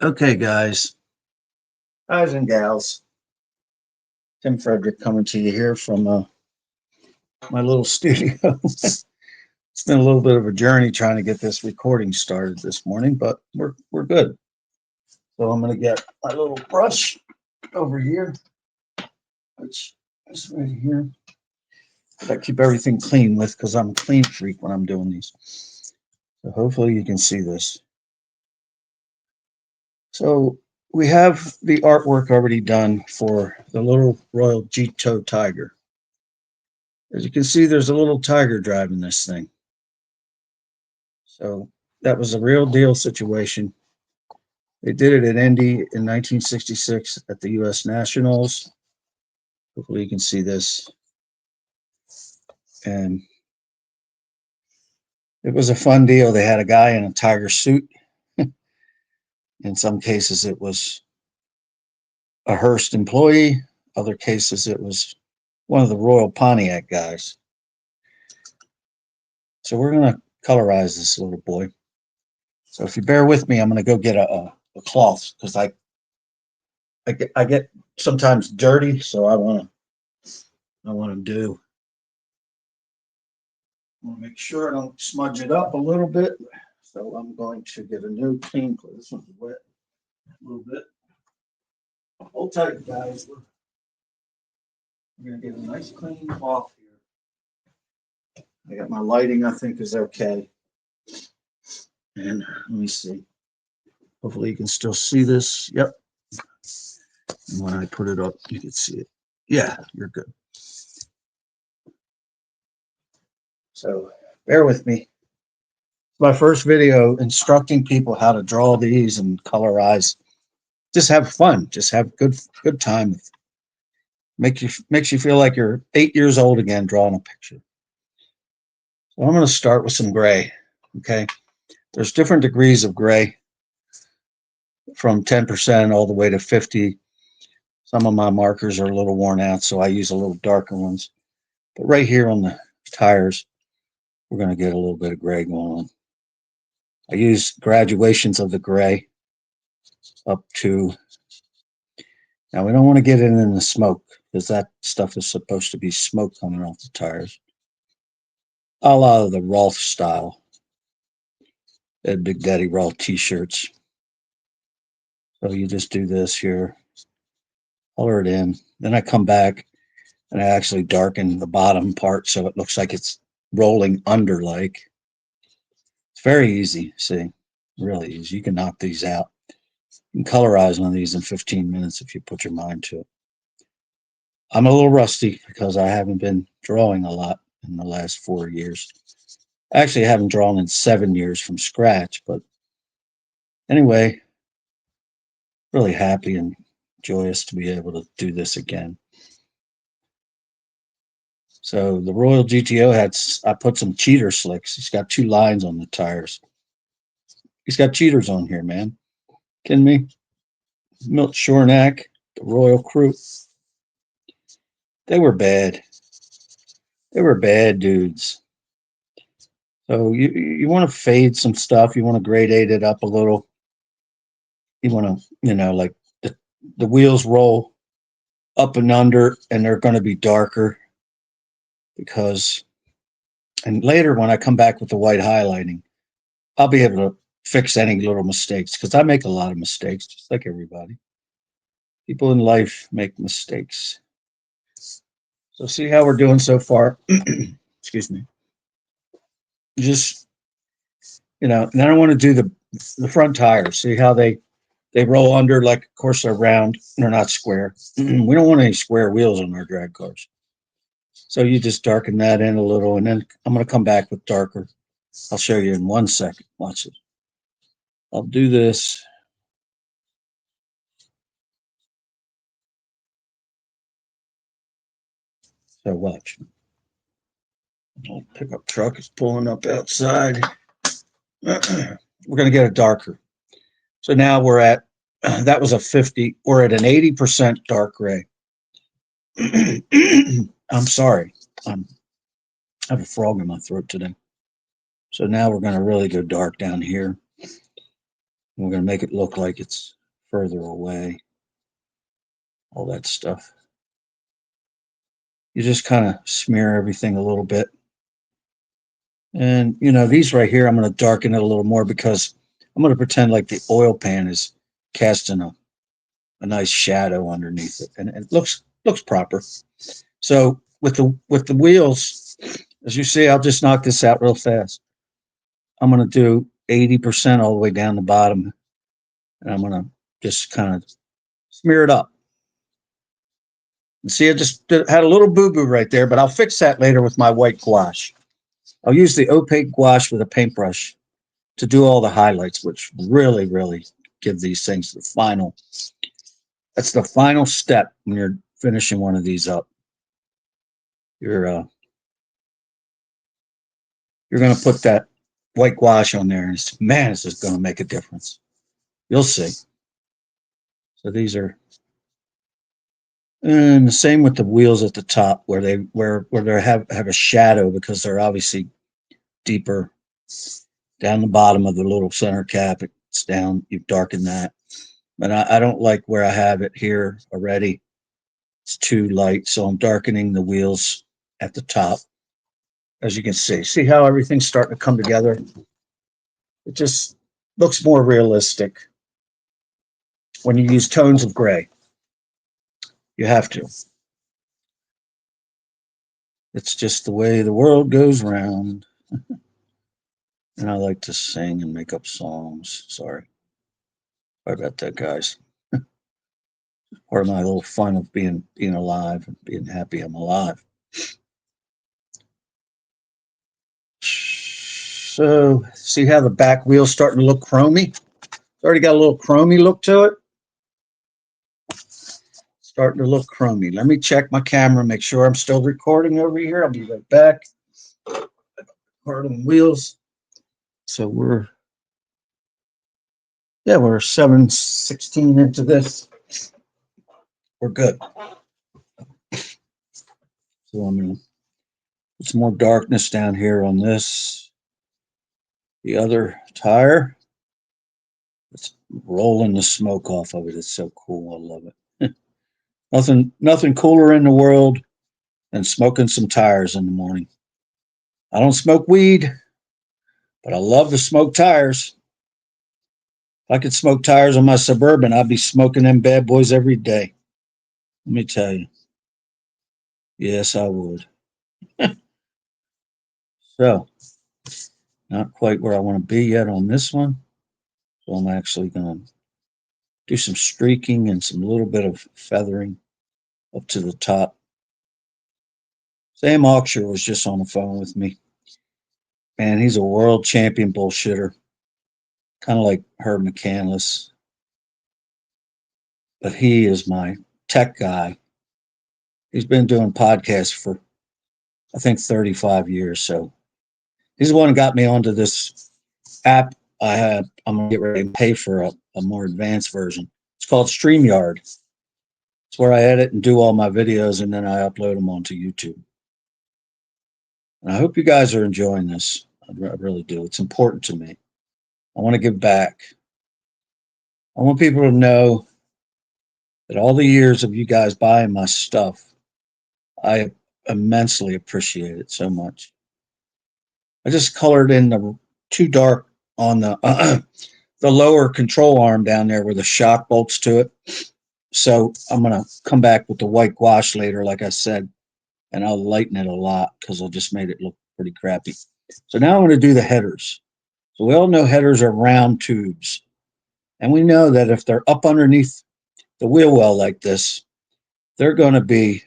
Okay, guys and gals, Tim Frederick coming to you here from my little studio. It's been a little bit of a journey trying to get this recording started this morning, but we're good. So I'm going to get my little brush over here, which is right here. That I keep everything clean with because I'm a clean freak when I'm doing these. So hopefully you can see this. So we have the artwork already done for the little Royal Jito Tiger. As you can see, there's a little tiger driving this thing. So that was a real deal situation. They did it at Indy in 1966 at the U.S. Nationals. Hopefully, you can see this. And it was a fun deal. They had a guy in a tiger suit. In some cases, it was a Hearst employee. Other cases, it was one of the Royal Pontiac guys. So we're going to colorize this little boy. So if you bear with me, I'm going to go get a cloth because I get sometimes dirty, so I want to make sure I don't smudge it up a little bit. So I'm going to get a new clean cloth. This one's wet a little bit. Hold tight, guys. We're going to get a nice clean cloth here. I got my lighting, I think, is okay. And let me see. Hopefully you can still see this. Yep. And when I put it up, you can see it. Yeah, you're good. So bear with me. My first video instructing people how to draw these and colorize. Just have fun. Just have good time. Makes you feel like you're 8 years old again drawing a picture. So I'm going to start with some gray. Okay. There's different degrees of gray from 10% all the way to 50. Some of my markers are a little worn out, so I use a little darker ones. But right here on the tires, we're going to get a little bit of gray going on. I use graduations of the gray up to, now we don't want to get it in the smoke because that stuff is supposed to be smoke coming off the tires. A lot of the Rolf style, Big Daddy Rolf t-shirts. So you just do this here, color it in. Then I come back and I actually darken the bottom part so it looks like it's rolling under like. It's very easy, see, really easy. You can knock these out. You can colorize one of these in 15 minutes if you put your mind to it. I'm a little rusty because I haven't been drawing a lot in the last 4 years. Actually, I haven't drawn in 7 years from scratch, but anyway, really happy and joyous to be able to do this again. So the Royal GTO I put some cheater slicks. He's got 2 lines on the tires. He's got cheaters on here, man. Kidding me? Milt Shornack, the Royal Crew. They were bad. They were bad dudes. So you want to fade some stuff. You want to gradate it up a little. You want to, like the wheels roll up and under, and they're going to be darker because. And later, when I come back with the white highlighting, I'll be able to fix any little mistakes because I make a lot of mistakes, just like everybody. People in life make mistakes. So see how we're doing so far. Excuse me. Just then I want to do the front tires. See how they roll under like, of course they're round. They're not square. We don't want any square wheels on our drag cars. So you just darken that in a little, and then I'm going to come back with darker. I'll show you in 1 second. Watch it. I'll do this. So watch. Old pickup truck is pulling up outside. We're going to get it darker. So now we're at, that was a 50. We're at an 80% dark gray. I'm sorry. I have a frog in my throat today. So now we're going to really go dark down here. We're going to make it look like it's further away. All that stuff. You just kind of smear everything a little bit. And, you know, these right here, I'm going to darken it a little more because I'm going to pretend like the oil pan is casting a nice shadow underneath it. And it looks proper. So with the wheels, as you see, I'll just knock this out real fast. I'm going to do 80% all the way down the bottom. And I'm going to just kind of smear it up. And see, I just had a little boo-boo right there, but I'll fix that later with my white gouache. I'll use the opaque gouache with a paintbrush to do all the highlights, which really, really give these things the final. That's the final step when you're finishing one of these up. You're going to put that white gouache on there, and man, is this going to make a difference. You'll see. So these are, and the same with the wheels at the top, where they have a shadow because they're obviously deeper down the bottom of the little center cap. It's down. You've darkened that, but I don't like where I have it here already. It's too light, so I'm darkening the wheels at the top. As you can see how everything's starting to come together. It just looks more realistic when you use tones of gray. You have to. It's just the way the world goes round. And I like to sing and make up songs. Sorry about that, guys. Part of my little fun of being alive and being happy I'm alive. So see how the back wheel's starting to look chromy? It's already got a little chromy look to it. Starting to look chromy. Let me check my camera, make sure I'm still recording over here. I'll be right back. Part of the wheels. So we're 7/16 into this. We're good. So I'm gonna put some more darkness down here on this. The other tire. It's rolling the smoke off of it. It's so cool. I love it. Nothing cooler in the world than smoking some tires in the morning. I don't smoke weed, but I love to smoke tires. If I could smoke tires on my Suburban, I'd be smoking them bad boys every day. Let me tell you. Yes, I would. So, not quite where I want to be yet on this one. So I'm actually going to do some streaking and some little bit of feathering up to the top. Sam Auksher was just on the phone with me. Man, he's a world champion bullshitter. Kind of like Herb McCandless. But he is my tech guy. He's been doing podcasts for, I think, 35 years. So he's the one who got me onto this app I have. I'm going to get ready to pay for a more advanced version. It's called StreamYard. It's where I edit and do all my videos, and then I upload them onto YouTube. And I hope you guys are enjoying this. I really do. It's important to me. I want to give back. I want people to know that all the years of you guys buying my stuff, I immensely appreciate it so much. I just colored in the too dark on the the lower control arm down there where the shock bolts to it. So I'm going to come back with the white gouache later, like I said, and I'll lighten it a lot because I just made it look pretty crappy. So now I'm going to do the headers. So we all know headers are round tubes. And we know that if they're up underneath the wheel well like this, they're going to be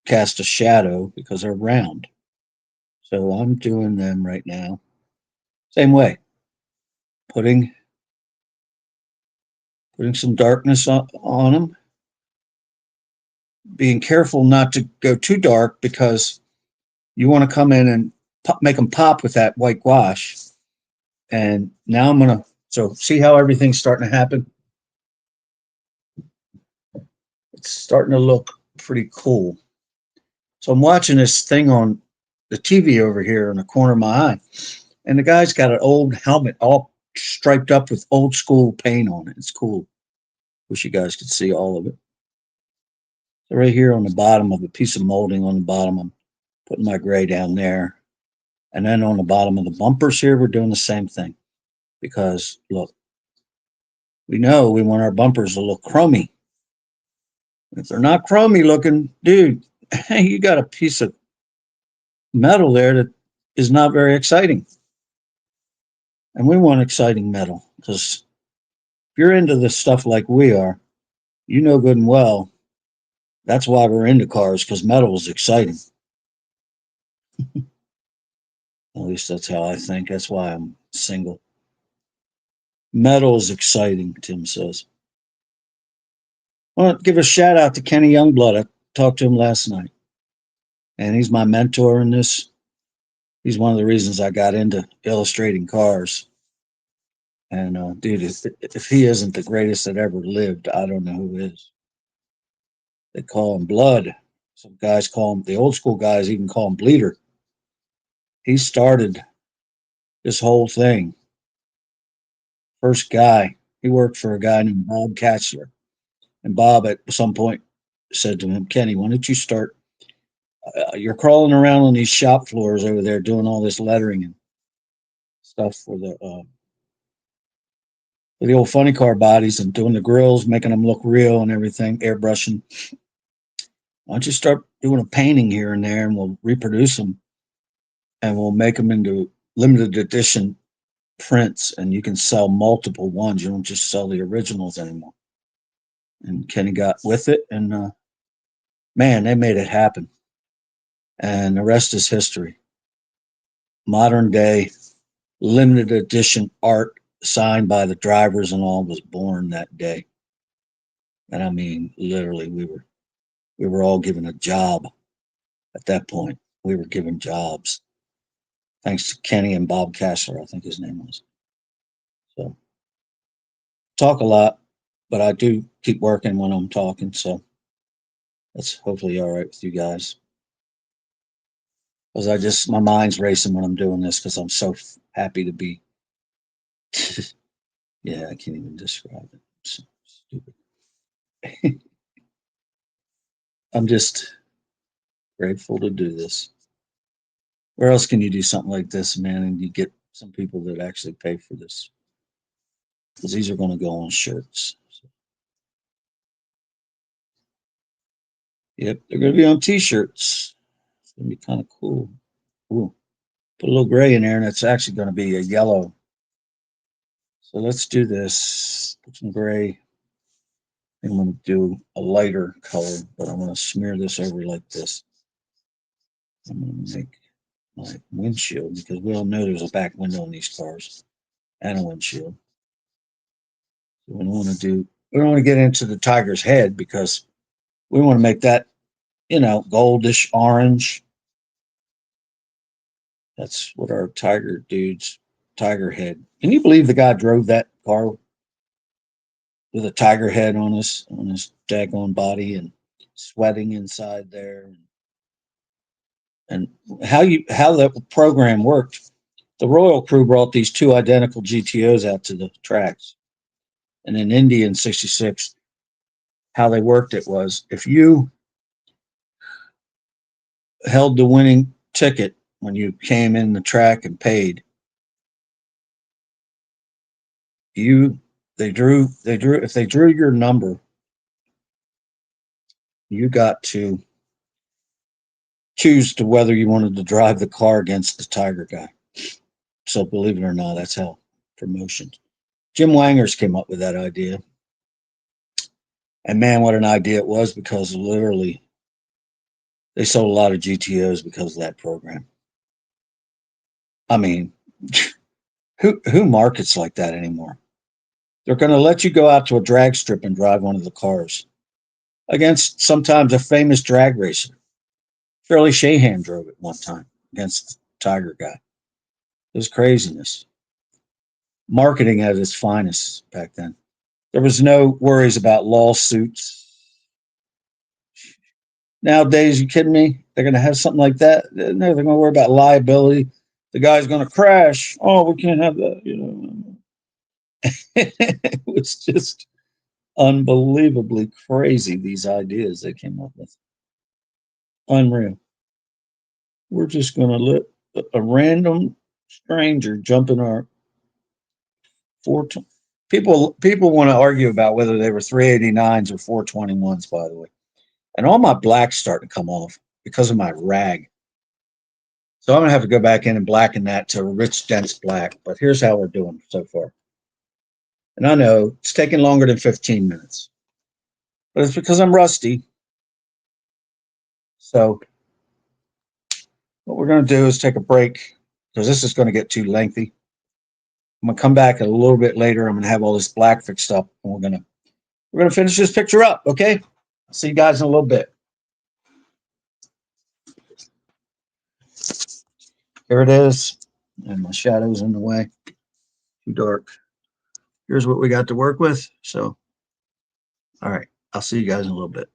cast a shadow because they're round. So I'm doing them right now. Same way. Putting some darkness on them. Being careful not to go too dark because you want to come in and make them pop with that white gouache. And now I'm going to, so see how everything's starting to happen? It's starting to look pretty cool. So I'm watching this thing on the TV over here in the corner of my eye. And the guy's got an old helmet all striped up with old school paint on it. It's cool. Wish you guys could see all of it. So right here on the bottom of a piece of molding on the bottom, I'm putting my gray down there. And then on the bottom of the bumpers here, we're doing the same thing. Because look, we know we want our bumpers to look chromy. If they're not chromy looking, dude, you got a piece of metal there that is not very exciting. And we want exciting metal because if you're into this stuff like we are, you know good and well that's why we're into cars because metal is exciting. At least that's how I think. That's why I'm single. Metal is exciting, Tim says. I want to give a shout out to Kenny Youngblood. I talked to him last night, and he's my mentor in this. He's one of the reasons I got into illustrating cars. And dude, if he isn't the greatest that ever lived, I don't know who is. They call him Blood. Some guys call him, the old school guys even call him Bleeder. He started this whole thing. First guy, he worked for a guy named Bob Katzler. And Bob at some point said to him, Kenny, why don't you start? You're crawling around on these shop floors over there doing all this lettering and stuff for the old funny car bodies and doing the grills, making them look real and everything, airbrushing. Why don't you start doing a painting here and there and we'll reproduce them and we'll make them into limited edition prints and you can sell multiple ones. You don't just sell the originals anymore. And Kenny got with it and man, they made it happen. And the rest is history. Modern day limited edition art signed by the drivers and all was born that day. And I mean, literally, we were all given a job at that point. We were given jobs. Thanks to Kenny and Bob Kassler, I think his name was. So talk a lot, but I do keep working when I'm talking. So that's hopefully all right with you guys. Because my mind's racing when I'm doing this because I'm so happy to be. Yeah, I can't even describe it. So stupid. I'm just grateful to do this. Where else can you do something like this, man, and you get some people that actually pay for this? Because these are going to go on shirts. So, yep, they're going to be on T-shirts. It's going to be kind of cool. Ooh, put a little gray in there, and it's actually going to be a yellow. So let's do this. Put some gray. I'm going to do a lighter color, but I'm going to smear this over like this. I'm going to make my windshield because we all know there's a back window in these cars and a windshield. So we don't want to get into the tiger's head because we want to make that, goldish orange. That's what our tiger head. Can you believe the guy drove that car with a tiger head on his daggone body and sweating inside there? And how that program worked. The Royal crew brought these two identical GTOs out to the tracks. And in Indy in 66, how they worked it was if you held the winning ticket when you came in the track and paid, they drew if they drew your number, you got to choose to whether you wanted to drive the car against the Tiger guy. So believe it or not, that's how promotions. Jim Wangers came up with that idea. And man, what an idea it was because literally they sold a lot of GTOs because of that program. I mean, who markets like that anymore? They're going to let you go out to a drag strip and drive one of the cars against sometimes a famous drag racer. Shirley Shahan drove it one time against the Tiger guy. It was craziness. Marketing at its finest back then. There was no worries about lawsuits. Nowadays, you kidding me? They're going to have something like that? No, they're going to worry about liability. The guy's going to crash. Oh, we can't have that. It was just unbelievably crazy, these ideas they came up with. Unreal. We're just going to let a random stranger jump in our four. People want to argue about whether they were 389s or 421s, by the way. And all my black's starting to come off because of my rag. So I'm going to have to go back in and blacken that to a rich, dense black. But here's how we're doing so far. And I know it's taking longer than 15 minutes, but it's because I'm rusty. So what we're going to do is take a break because this is going to get too lengthy. I'm going to come back a little bit later. I'm going to have all this black fixed up, and we're gonna finish this picture up. Okay. I'll see you guys in a little bit. Here it is, and my shadow's in the way. Too dark. Here's what we got to work with. So, all right. I'll see you guys in a little bit.